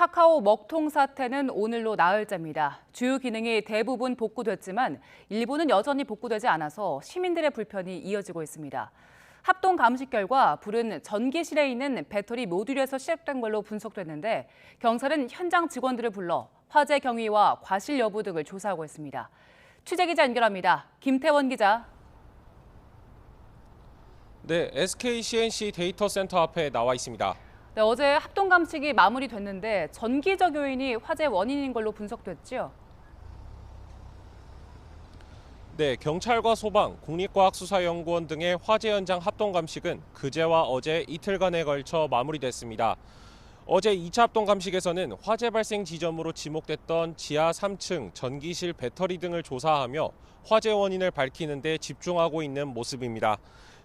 카카오 먹통 사태는 오늘로 나흘째입니다. 주요 기능이 대부분 복구됐지만 일부는 여전히 복구되지 않아서 시민들의 불편이 이어지고 있습니다. 합동 감식 결과 불은 전기실에 있는 배터리 모듈에서 시작된 걸로 분석됐는데 경찰은 현장 직원들을 불러 화재 경위와 과실 여부 등을 조사하고 있습니다. 취재기자 연결합니다. 김태원 기자. 네, SK CNC 데이터 센터 앞에 나와 있습니다. 네, 어제 합동 감식이 마무리됐는데 전기적 요인이 화재 원인인 걸로 분석됐죠? 네, 경찰과 소방, 국립과학수사연구원 등의 화재 현장 합동 감식은 그제와 어제 이틀간에 걸쳐 마무리됐습니다. 어제 2차 합동 감식에서는 화재 발생 지점으로 지목됐던 지하 3층 전기실 배터리 등을 조사하며 화재 원인을 밝히는 데 집중하고 있는 모습입니다.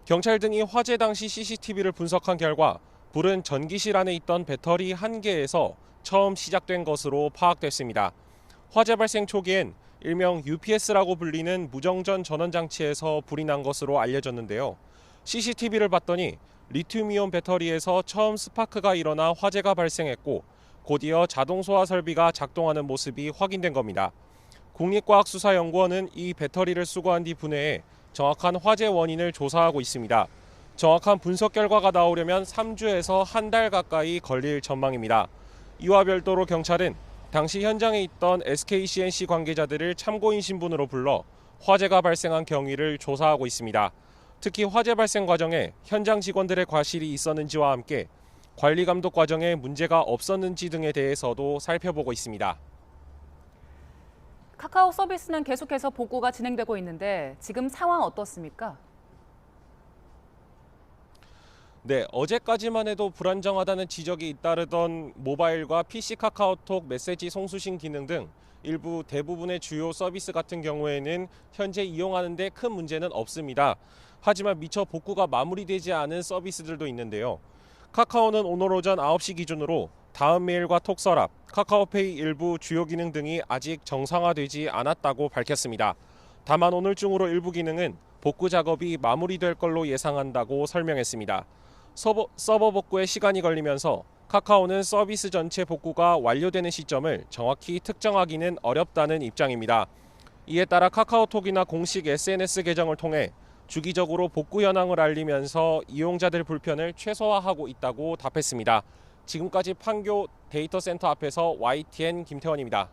경찰 등이 화재 당시 CCTV를 분석한 결과 불은 전기실 안에 있던 배터리 한 개에서 처음 시작된 것으로 파악됐습니다. 화재 발생 초기엔 일명 UPS라고 불리는 무정전 전원장치에서 불이 난 것으로 알려졌는데요. CCTV를 봤더니 리튬이온 배터리에서 처음 스파크가 일어나 화재가 발생했고 곧이어 자동 소화 설비가 작동하는 모습이 확인된 겁니다. 국립과학수사연구원은 이 배터리를 수거한 뒤 분해해 정확한 화재 원인을 조사하고 있습니다. 정확한 분석 결과가 나오려면 3주에서 한 달 가까이 걸릴 전망입니다. 이와 별도로 경찰은 당시 현장에 있던 SK CNC 관계자들을 참고인 신분으로 불러 화재가 발생한 경위를 조사하고 있습니다. 특히 화재 발생 과정에 현장 직원들의 과실이 있었는지와 함께 관리 감독 과정에 문제가 없었는지 등에 대해서도 살펴보고 있습니다. 카카오 서비스는 계속해서 복구가 진행되고 있는데 지금 상황 어떻습니까? 네, 어제까지만 해도 불안정하다는 지적이 잇따르던 모바일과 PC 카카오톡 메시지 송수신 기능 등 일부 대부분의 주요 서비스 같은 경우에는 현재 이용하는 데 큰 문제는 없습니다. 하지만 미처 복구가 마무리되지 않은 서비스들도 있는데요. 카카오는 오늘 오전 9시 기준으로 다음 메일과 톡 서랍, 카카오페이 일부 주요 기능 등이 아직 정상화되지 않았다고 밝혔습니다. 다만 오늘 중으로 일부 기능은 복구 작업이 마무리될 걸로 예상한다고 설명했습니다. 서버 복구에 시간이 걸리면서 카카오는 서비스 전체 복구가 완료되는 시점을 정확히 특정하기는 어렵다는 입장입니다. 이에 따라 카카오톡이나 공식 SNS 계정을 통해 주기적으로 복구 현황을 알리면서 이용자들 불편을 최소화하고 있다고 답했습니다. 지금까지 판교 데이터 센터 앞에서 YTN 김태원입니다.